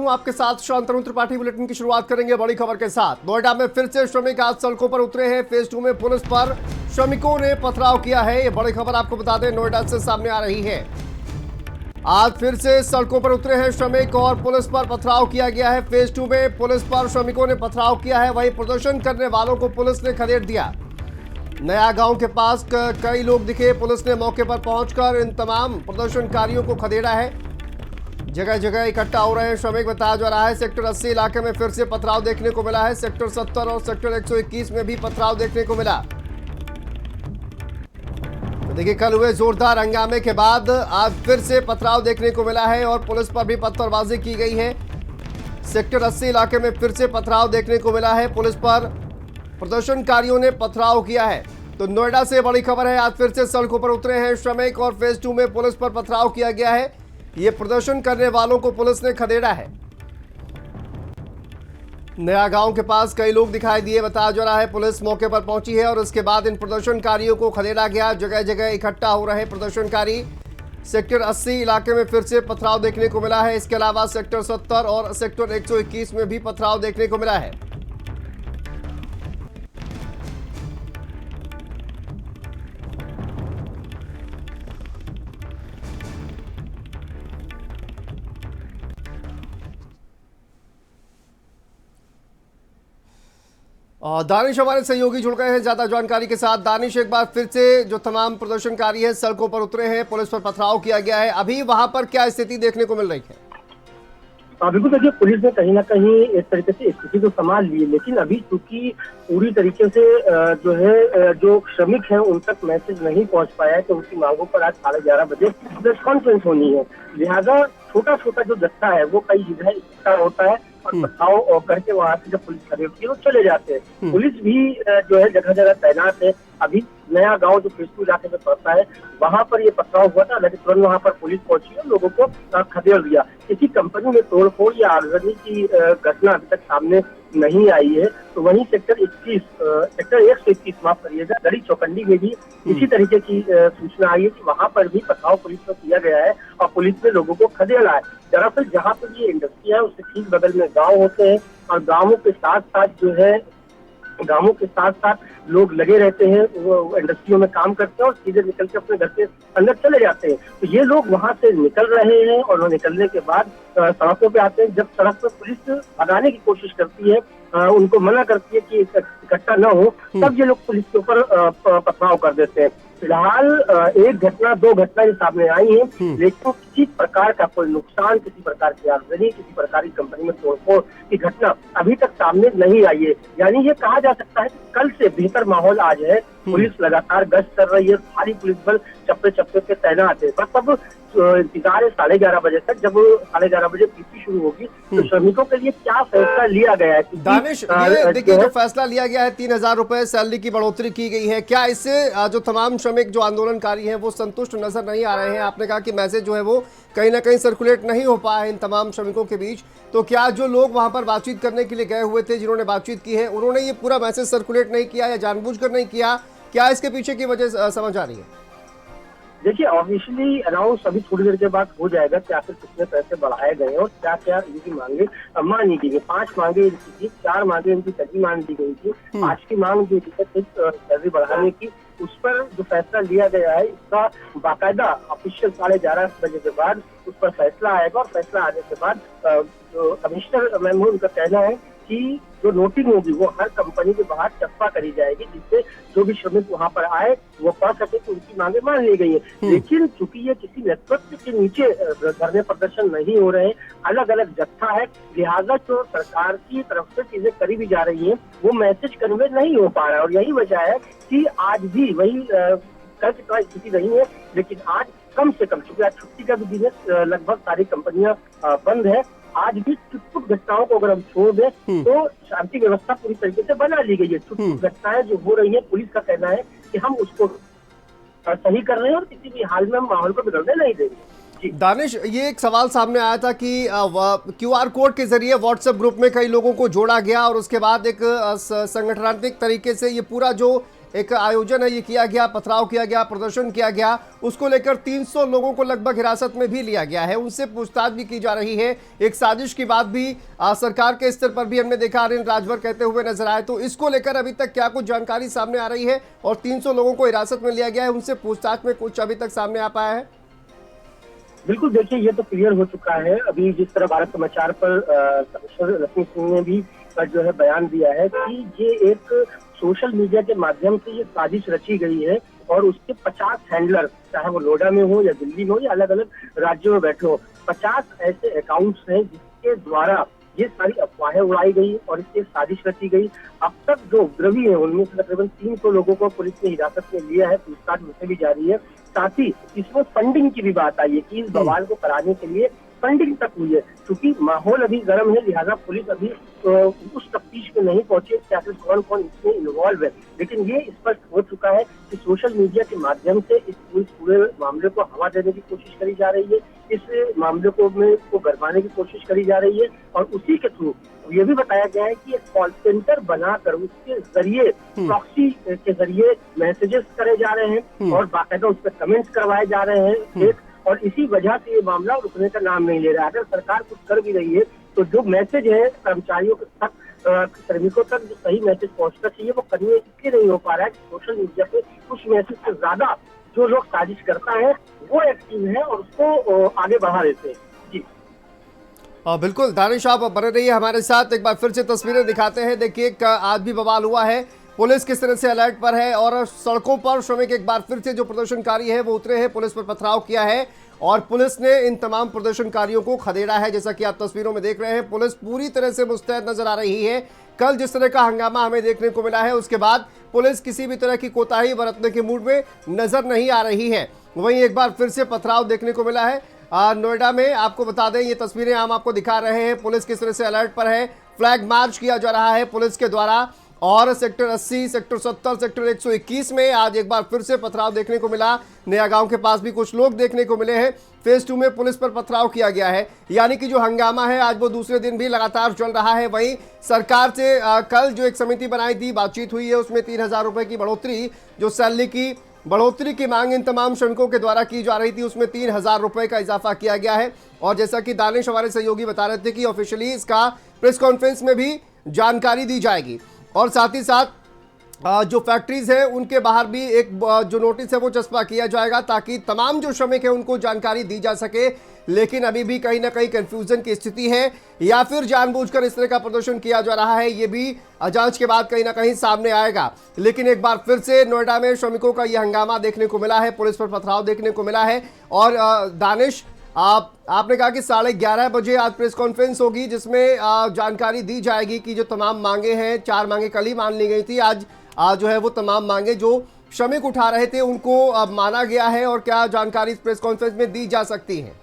हूं आपके साथ शांतनु त्रिपाठी। बुलेटिन की शुरुआत करेंगे बड़ी खबर के साथ। नोएडा में फिर से श्रमिक आज सड़कों पर उतरे हैं। फेज 2 में पुलिस पर श्रमिकों ने पथराव किया है। ये बड़ी खबर आपको बता दें नोएडा से सामने आ रही है। आज फिर से सड़कों पर उतरे हैं श्रमिक और पुलिस पर पथराव किया गया है। फेज 2 में पुलिस पर श्रमिकों ने पथराव किया है। वहीं प्रदर्शन करने वालों को पुलिस ने खदेड़ दिया। नया गांव के पास कई लोग दिखे। पुलिस ने मौके पर पहुंचकर इन तमाम प्रदर्शनकारियों को खदेड़ा है। जगह जगह इकट्ठा हो रहे हैं श्रमिक, बताया जा रहा है। सेक्टर 80 इलाके में फिर से पथराव देखने को मिला है। सेक्टर 70 और सेक्टर 121 में भी पथराव देखने को मिला। तो देखिए, कल हुए जोरदार हंगामे के बाद आज फिर से पथराव देखने को मिला है और पुलिस पर भी पत्थरबाजी की गई है। सेक्टर 80 इलाके में फिर से पथराव देखने को मिला है। पुलिस पर प्रदर्शनकारियों ने पथराव किया है। तो नोएडा से बड़ी खबर है, आज फिर से सड़कों पर उतरे हैं श्रमिक और फेज 2 में पुलिस पर पथराव किया गया है। ये प्रदर्शन करने वालों को पुलिस ने खदेड़ा है। नया गांव के पास कई लोग दिखाई दिए, बताया जा रहा है। पुलिस मौके पर पहुंची है और उसके बाद इन प्रदर्शनकारियों को खदेड़ा गया। जगह जगह इकट्ठा हो रहे प्रदर्शनकारी। सेक्टर 80 इलाके में फिर से पथराव देखने को मिला है। इसके अलावा सेक्टर 70 और सेक्टर 121 में भी पथराव देखने को मिला है। दानिश हमारे सहयोगी जुड़ गए हैं ज्यादा जानकारी के साथ। दानिश, एक बार फिर से जो तमाम प्रदर्शनकारी हैं सड़कों पर उतरे हैं, पुलिस पर पथराव किया गया है। अभी वहां पर क्या स्थिति देखने को मिल रही है? बिल्कुल, देखिए पुलिस ने कहीं ना कहीं इस तरीके से स्थिति को संभाल ली, लेकिन अभी चूंकि पूरी तरीके से जो है जो श्रमिक हैं उन तक मैसेज नहीं पहुंच पाया है। तो उनकी मांगों पर आज 11:30 बजे प्रेस कॉन्फ्रेंस होनी है। लिहाजा छोटा छोटा जो जत्था है वो कई जगह इकट्ठा होता है और पथराव करके वहां से जब पुलिस खदेड़ती है वो चले जाते हैं। पुलिस भी जो है जगह जगह तैनात है। अभी नया गांव जो फेज 2 इलाके में पड़ता है वहां पर ये पथराव हुआ था, लेकिन तुरंत वहां पर पुलिस पहुंची और लोगों को खदेड़ दिया। किसी कंपनी में तोड़फोड़ या आगजनी की घटना अभी तक सामने नहीं आई है। तो वहीं सेक्टर 121 माफ करिएगा, गढ़ी चौकंडी में भी इसी तरीके की सूचना आई है कि वहां पर भी पथराव पुलिस को किया गया है और पुलिस ने लोगों को खदेड़ा है। दरअसल जहाँ पर ये इंडस्ट्री है उसके ठीक बगल में गाँव होते हैं और गाँवों के साथ साथ लोग लगे रहते हैं, वो इंडस्ट्रियों में काम करते हैं और सीधे निकल के अपने घर के अंदर चले जाते हैं। तो ये लोग वहां से निकल रहे हैं और वो निकलने के बाद सड़कों पे आते हैं। जब सड़क पर पुलिस भगाने की कोशिश करती है, उनको मना करती है कि इकट्ठा न हो, तब ये लोग पुलिस के ऊपर पथराव कर देते हैं। फिलहाल एक घटना दो घटनाएं सामने आई हैं, लेकिन किसी प्रकार का कोई नुकसान, किसी प्रकार की आगजनी, किसी प्रकार की कंपनी में तोड़फोड़ की घटना अभी तक सामने नहीं आई है। यानी ये कहा जा सकता है कि कल से बेहतर माहौल आज है। पुलिस लगातार गश्त कर रही है, भारी पुलिस बल चप्पे चप्पे पे तैनात है। बस अब इंतजार है 11:30 बजे तक। जब 11:30 बजे पीसी शुरू होगी तो श्रमिकों के लिए क्या फैसला लिया गया है? दानिश, ये देखिए जो फैसला लिया गया है 3,000 रुपए सैलरी की बढ़ोतरी की गई है, क्या इससे जो तमाम श्रमिक जो आंदोलनकारी हैं वो संतुष्ट नजर नहीं आ रहे हैं? आपने कहा कि मैसेज जो है वो कहीं ना कहीं सर्कुलेट नहीं हो पाया है इन तमाम श्रमिकों के बीच। तो क्या जो लोग वहां पर बातचीत करने के लिए गए हुए थे, जिन्होंने बातचीत की है, उन्होंने ये पूरा मैसेज सर्कुलेट नहीं किया या जानबूझकर नहीं किया? क्या इसके पीछे की वजह समझ आ रही है? देखिए, ऑब्वियसली अनाउंस अभी थोड़ी देर के बाद हो जाएगा कि आखिर कितने पैसे बढ़ाए गए और क्या क्या इनकी मांगे मानी गई है। 5 मांगे इनकी थी, 4 मांगे इनकी सैलरी मान दी गई थी। 5वीं मांग जो सैलरी बढ़ाने की, उस पर जो फैसला लिया गया है इसका बाकायदा ऑफिशियल 11:30 बजे के बाद उस पर फैसला आएगा। और फैसला आने के बाद जो कमिश्नर मैम उनका कहना है कि जो नोटिंग होगी वो हर कंपनी के बाहर चस्पा करी जाएगी, जिससे जो भी श्रमिक वहां पर आए वो पढ़ सके कि उनकी मांगे मान ली गई है। लेकिन चूंकि ये किसी नेतृत्व के नीचे धरने प्रदर्शन नहीं हो रहे हैं, अलग अलग जत्था है, लिहाजा जो सरकार की तरफ से चीजें करी भी जा रही है वो मैसेज कन्वे नहीं हो पा रहा है। और यही वजह है कि आज भी वही कल की तरह स्थिति नहीं है, लेकिन आज कम से कम, चूंकि आज छुट्टी का भी दिन है, लगभग सारी कंपनियां बंद है, आज भी छुटपुट घटनाओं को अगर हम छोड़ दें तो शांति व्यवस्था पूरी तरीके से बना ली गई है। छुटपुट घटनाएं जो हो रही है, पुलिस का कहना है कि हम उसको सही कर रहे हैं और किसी भी हाल में हम माहौल को बिगड़ने नहीं देंगे। दानिश, ये एक सवाल सामने आया था कि QR कोड के जरिए व्हाट्सएप ग्रुप में कई लोगों को जोड़ा गया और उसके बाद एक संगठनात्मक तरीके से ये पूरा जो एक आयोजन है ये किया गया, पथराव किया गया, प्रदर्शन किया गया, उसको लेकर 300 लोगों को लगभग हिरासत में भी लिया गया है, उनसे पूछताछ भी की जा रही है। एक साजिश की बात भी सरकार के स्तर पर भी हमने देखा अरविंद राजभर कहते हुए नजर आए। तो इसको लेकर अभी तक क्या कुछ जानकारी सामने आ रही है और 300 लोगों को हिरासत में लिया गया है, उनसे पूछताछ में कुछ अभी तक सामने आ पाया है? बिल्कुल, देखिए ये तो क्लियर हो चुका है। अभी जिस तरह भारत समाचार पर कमिश्नर रश्मि सिंह ने भी जो है बयान दिया है कि ये एक सोशल मीडिया के माध्यम से ये साजिश रची गई है और उसके 50 हैंडलर, चाहे वो नोएडा में हो या दिल्ली में हो या अलग अलग राज्यों में बैठे हो, 50 ऐसे अकाउंट्स हैं जिसके द्वारा ये सारी अफवाहें उड़ाई गई और इसकी साजिश रची गई। अब तक जो उपद्रवी है उनमें से तकरीबन 300 लोगों को पुलिस ने हिरासत में लिया है, पूछताछ उनसे भी जारी है। साथ ही इसमें फंडिंग की भी बात आई है कि इस बवाल को कराने के लिए फंडिंग तक हुई है। क्योंकि माहौल अभी गर्म है, लिहाजा पुलिस अभी उस तफ्तीश में नहीं पहुंची कि आखिर कौन कौन इसमें इन्वॉल्व है। लेकिन ये स्पष्ट हो चुका है कि सोशल मीडिया के माध्यम से इस पूरे मामले को हवा देने की कोशिश करी जा रही है, इस मामले को गरमाने की कोशिश करी जा रही है और उसी के थ्रू ये भी बताया गया है कि एक कॉल सेंटर बनाकर उसके जरिए प्रॉक्सी के जरिए मैसेजेस करे जा रहे हैं और बाकायदा उस पर कमेंट्स करवाए जा रहे हैं और इसी वजह से ये मामला रुकने का नाम नहीं ले रहा है। अगर सरकार कुछ कर भी रही है तो जो मैसेज है कर्मचारियों तक, श्रमिकों तक जो सही मैसेज पहुंचना चाहिए वो करने इसलिए नहीं हो पा रहा है कि सोशल मीडिया पे कुछ मैसेज से ज्यादा जो लोग साजिश करता है वो एक्टिव है और उसको आगे बढ़ा देते हैं। जी बिल्कुल दानिश, आप बने रहिए हमारे साथ। एक बार फिर से तस्वीरें दिखाते हैं। देखिए आज भी बवाल हुआ है, पुलिस किस तरह से अलर्ट पर है और सड़कों पर श्रमिक एक बार फिर से जो प्रदर्शनकारी है वो उतरे हैं, पुलिस पर पथराव किया है और पुलिस ने इन तमाम प्रदर्शनकारियों को खदेड़ा है। जैसा कि आप तस्वीरों में देख रहे हैं, पुलिस पूरी तरह से मुस्तैद नजर आ रही है। कल जिस तरह का हंगामा हमें देखने को मिला है उसके बाद पुलिस किसी भी तरह की कोताही बरतने के मूड में नजर नहीं आ रही है। वहीं एक बार फिर से पथराव देखने को मिला है नोएडा में। आपको बता दें, ये तस्वीरें हम आपको दिखा रहे हैं, पुलिस किस तरह से अलर्ट पर है। फ्लैग मार्च किया जा रहा है पुलिस के द्वारा और सेक्टर 80, सेक्टर 70, सेक्टर 121 में आज एक बार फिर से पथराव देखने को मिला। नया गांव के पास भी कुछ लोग देखने को मिले हैं। फेज 2 में पुलिस पर पथराव किया गया है, यानी कि जो हंगामा है आज वो दूसरे दिन भी लगातार चल रहा है। वहीं सरकार से कल जो एक समिति बनाई थी, बातचीत हुई है, उसमें 3000 रुपए की बढ़ोतरी, जो सैलरी की बढ़ोतरी की मांग इन तमाम श्रमिकों के द्वारा की जा रही थी, उसमें 3000 रुपए का इजाफा किया गया है। और जैसा कि दानिश हमारे सहयोगी बता रहे थे कि ऑफिशियली इसका प्रेस कॉन्फ्रेंस में भी जानकारी दी जाएगी और साथ ही साथ जो फैक्ट्रीज है उनके बाहर भी एक जो नोटिस है वो चस्पा किया जाएगा ताकि तमाम जो श्रमिक है उनको जानकारी दी जा सके। लेकिन अभी भी कहीं ना कहीं कंफ्यूजन की स्थिति है या फिर जानबूझकर इस तरह का प्रदर्शन किया जा रहा है, ये भी जांच के बाद कहीं ना कहीं सामने आएगा। लेकिन एक बार फिर से नोएडा में श्रमिकों का यह हंगामा देखने को मिला है, पुलिस पर पथराव देखने को मिला है। और दानिश, आपने कहा कि 11:30 बजे आज प्रेस कॉन्फ्रेंस होगी जिसमें जानकारी दी जाएगी कि जो तमाम मांगे हैं, 4 मांगे कल ही मान ली गई थी, आज जो है वो तमाम मांगे जो श्रमिक उठा रहे थे उनको अब माना गया है और क्या जानकारी इस प्रेस कॉन्फ्रेंस में दी जा सकती है?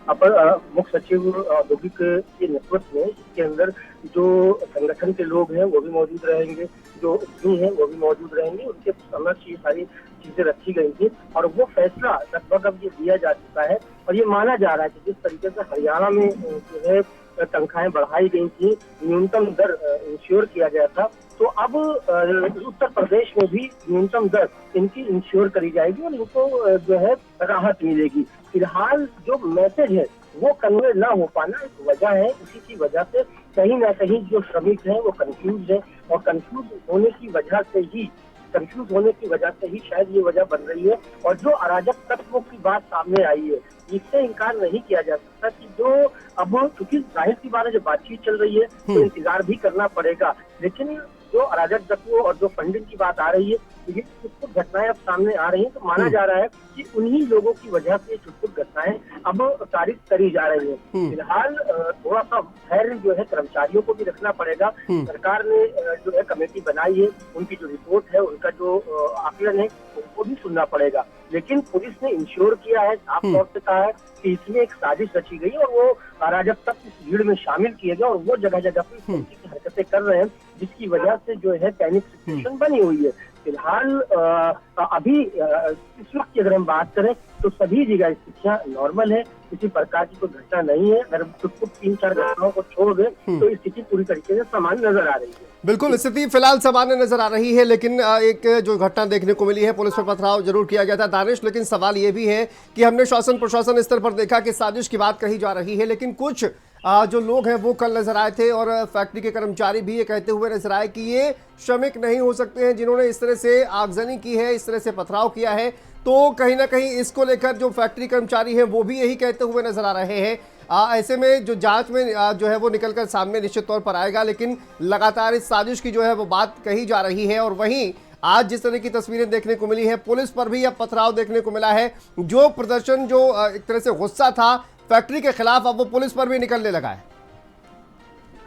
अपर मुख्य सचिव औद्योगिक के नेतृत्व में इसके अंदर जो संगठन के लोग हैं वो भी मौजूद रहेंगे, जो उद्यमी हैं वो भी मौजूद रहेंगे, उनके समक्ष ये सारी चीजें रखी गई थी और वो फैसला लगभग अब ये दिया जा चुका है। और ये माना जा रहा है कि जिस तरीके से हरियाणा में जो है तनख्वाहें बढ़ाई गई थी, न्यूनतम दर इंश्योर किया गया था, तो अब उत्तर प्रदेश में भी न्यूनतम दर इनकी इंश्योर करी जाएगी और इनको जो है राहत मिलेगी। फिलहाल जो मैसेज है वो कन्वे ना हो पाना एक वजह है, इसी की वजह से कहीं ना कहीं जो श्रमिक हैं वो कंफ्यूज है और कंफ्यूज होने की वजह से ही शायद ये वजह बन रही है। और जो अराजक तत्वों की बात सामने आई है इससे इनकार नहीं किया जा सकता कि जो अब क्योंकि जाहिर सी बात है जब बातचीत चल रही है तो इंतजार भी करना पड़ेगा, लेकिन जो अराजक तत्वों और जो फंडिंग की बात आ रही है ये छुटपुट घटनाएं अब सामने आ रही हैं, तो माना जा रहा है कि उन्हीं लोगों की वजह से छुटपुट घटनाएं अब तारीफ करी जा रही हैं। फिलहाल थोड़ा सा धैर्य जो है कर्मचारियों को भी रखना पड़ेगा। सरकार ने जो है कमेटी बनाई है, उनकी जो रिपोर्ट है, उनका जो आकलन है उनको भी सुनना पड़ेगा। लेकिन पुलिस ने इंश्योर किया है, साफ तौर से कहा है कि इसमें एक साजिश रची गई और वो अराजक तत्व इस भीड़ में शामिल किए गए और वो जगह जगह पर हरकतें कर रहे हैं, जिसकी वजह से जो है पैनिक सिचुएशन बनी हुई है। फिलहाल अभी इस वक्त की अगर हम बात करें तो सभी जगह स्थितियां नॉर्मल है, किसी प्रकार की कोई घटना नहीं है। अगर कुछ 3-4 घटनाओं को छोड़ दें तो स्थिति पूरी तरीके से सामान्य नजर आ रही है। बिल्कुल, स्थिति फिलहाल सामान्य नजर आ रही है, लेकिन एक जो घटना देखने को मिली है, पुलिस पर पथराव जरूर किया गया था दानिश, लेकिन सवाल ये भी है कि हमने शासन प्रशासन स्तर पर देखा कि साजिश की बात कही जा रही है, लेकिन कुछ जो लोग हैं वो कल नजर आए थे और फैक्ट्री के कर्मचारी भी ये कहते हुए नजर आए कि ये श्रमिक नहीं हो सकते हैं जिन्होंने इस तरह से आगजनी की है, इस तरह से पथराव किया है। तो कहीं ना कहीं इसको लेकर जो फैक्ट्री कर्मचारी हैं वो भी यही कहते हुए नजर आ रहे हैं। ऐसे में जो जांच में जो है वो निकलकर सामने निश्चित तौर पर आएगा, लेकिन लगातार इस साजिश की जो है वो बात कही जा रही है। और वहीं आज जिस तरह की तस्वीरें देखने को मिली है, पुलिस पर भी अब पथराव देखने को मिला है। जो प्रदर्शन जो एक तरह से गुस्सा था फैक्ट्री के खिलाफ, अब वो पुलिस पर भी निकलने लगा है।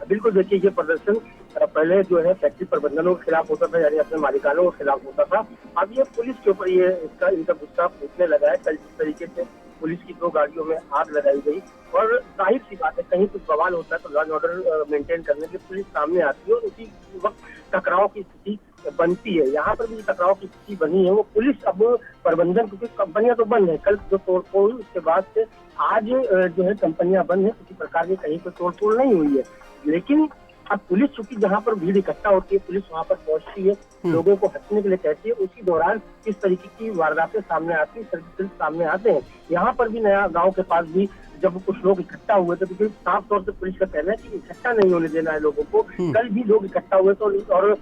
बिल्कुल, देखिए ये प्रदर्शन पहले जो है फैक्ट्री प्रबंधनों के खिलाफ होता था, यानी अपने मालिकानों के खिलाफ होता था। अब ये पुलिस के ऊपर ये इनका गुस्सा फूटने लगा है। कल जिस तरीके से पुलिस की 2 गाड़ियों में आग लगाई गई, और जाहिर सी बात है कहीं कुछ बवाल होता है तो लॉ एंड ऑर्डर मेंटेन करने के पुलिस सामने आती है और उसी वक्त टकराव की स्थिति बनती है। यहाँ पर भी जो टकराव की स्थिति बनी है वो पुलिस अब प्रबंधन, क्योंकि कंपनियां तो बंद है, कल जो तोड़फोड़ उसके बाद से आज जो है कंपनियां बंद है, किसी प्रकार की कहीं कोई तोड़फोड़ नहीं हुई है। लेकिन अब पुलिस चूंकि जहाँ पर भीड़ इकट्ठा होती है, पुलिस वहाँ पर पहुंचती है, लोगों को हटने के लिए कहती है, उसी दौरान इस तरीके की वारदातें सामने आती है, सर्किल सामने आते हैं। यहाँ पर भी नया गांव के पास भी जब कुछ लोग इकट्ठा हुए थे, क्योंकि साफ तौर से पुलिस का कहना है कि इकट्ठा नहीं होने देना है लोगों को। कल भी लोग इकट्ठा हुए तो और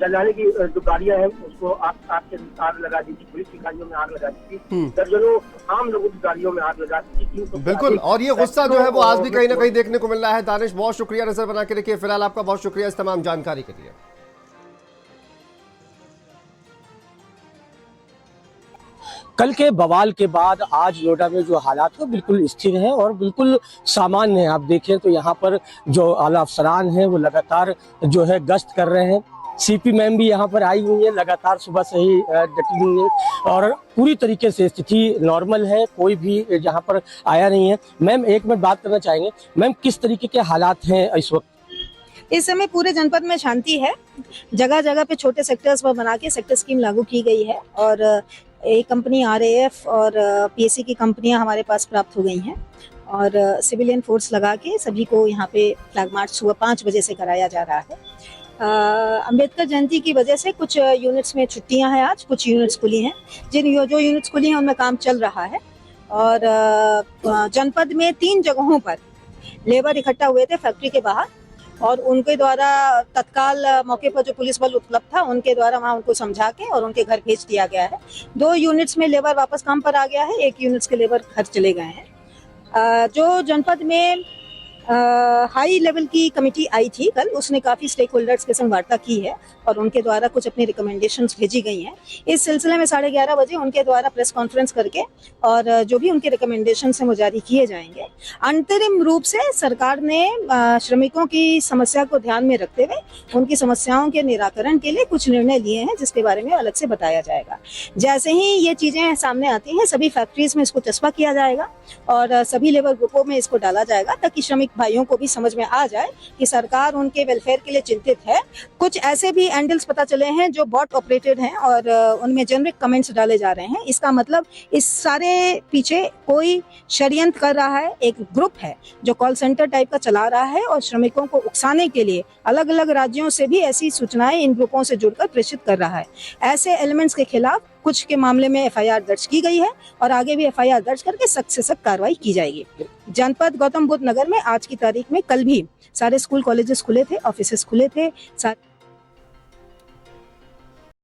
जलाने की जो गाड़ियां हैं उसको आग लगा दी थी, पुलिस की गाड़ियों में आग लगा दी थी, दर्जनों आम लोगों की गाड़ियों में आग लगा दी थी। बिल्कुल, और ये गुस्सा जो है वो आज भी कहीं ना कहीं देखने को मिल रहा है। दानिश, बहुत शुक्रिया नजर बना के रखिए। फिलहाल आपका बहुत शुक्रिया इस तमाम जानकारी के लिए। कल के बवाल के बाद आज नोएडा में जो हालात है बिल्कुल स्थिर है और बिल्कुल सामान्य है। आप देखें तो यहाँ पर जो आला अफसरान हैं वो लगातार जो है गश्त कर रहे हैं। सीपी मैम भी यहाँ पर आई हुई है, लगातार सुबह से ही डटी हुई है और पूरी तरीके से स्थिति नॉर्मल है, कोई भी यहाँ पर आया नहीं है। मैम, एक मिनट बात करना चाहेंगे। मैम, किस तरीके के हालात हैं इस वक्त? इस समय पूरे जनपद में शांति है। जगह जगह पे छोटे सेक्टर्स पर बना के सेक्टर स्कीम लागू की गई है और एक कंपनी RAF और PSC की कंपनियां हमारे पास प्राप्त हो गई हैं और सिविलियन फोर्स लगा के सभी को यहाँ पे फ्लैग मार्च सुबह 5 बजे से कराया जा रहा है। अंबेडकर जयंती की वजह से कुछ यूनिट्स में छुट्टियां हैं, आज कुछ यूनिट्स खुली हैं। जो यूनिट्स खुली हैं उनमें काम चल रहा है और जनपद में 3 जगहों पर लेबर इकट्ठा हुए थे फैक्ट्री के बाहर और उनके द्वारा तत्काल मौके पर जो पुलिस बल उपलब्ध था उनके द्वारा वहां उनको समझा के और उनके घर भेज दिया गया है। 2 यूनिट्स में लेबर वापस काम पर आ गया है, 1 यूनिट्स के लेबर घर चले गए हैं। जो जनपद में हाई लेवल की कमेटी आई थी कल, उसने काफी स्टेक होल्डर्स के संग वार्ता की है और उनके द्वारा कुछ अपनी रिकमेंडेशंस भेजी गई हैं। इस सिलसिले में 11:30 बजे उनके द्वारा प्रेस कॉन्फ्रेंस करके और जो भी उनके रिकमेंडेशंस हैं वो जारी किए जाएंगे। अंतरिम रूप से सरकार ने श्रमिकों की समस्या को ध्यान में रखते हुए उनकी समस्याओं के निराकरण के लिए कुछ निर्णय लिए हैं, जिसके बारे में अलग से बताया जाएगा। जैसे ही ये चीजें सामने आती हैं सभी फैक्ट्रीज में इसको चस्पा किया जाएगा और सभी लेबर ग्रुपों में इसको डाला जाएगा ताकि श्रमिक भाइयों को भी समझ में आ जाए कि सरकार उनके वेलफेयर के लिए चिंतित है। कुछ ऐसे भी एंडल्स पता चले हैं जो बॉट ऑपरेटेड हैं और उनमें जेनरिक कमेंट्स डाले जा रहे हैं। इसका मतलब इस सारे पीछे कोई षड्यंत्र कर रहा है, एक ग्रुप है जो कॉल सेंटर टाइप का चला रहा है और श्रमिकों को उकसाने के लिए अलग अलग राज्यों से भी ऐसी सूचनाएं इन ग्रुपों से जुड़कर प्रेषित कर रहा है। ऐसे एलिमेंट्स के खिलाफ कुछ के मामले में FIR दर्ज की गई है और आगे भी FIR दर्ज करके सख्त से सख्त कार्रवाई की जाएगी। जनपद गौतम बुद्ध नगर में आज की तारीख में कल भी सारे स्कूल कॉलेजेस खुले थे, ऑफिसेस खुले थे।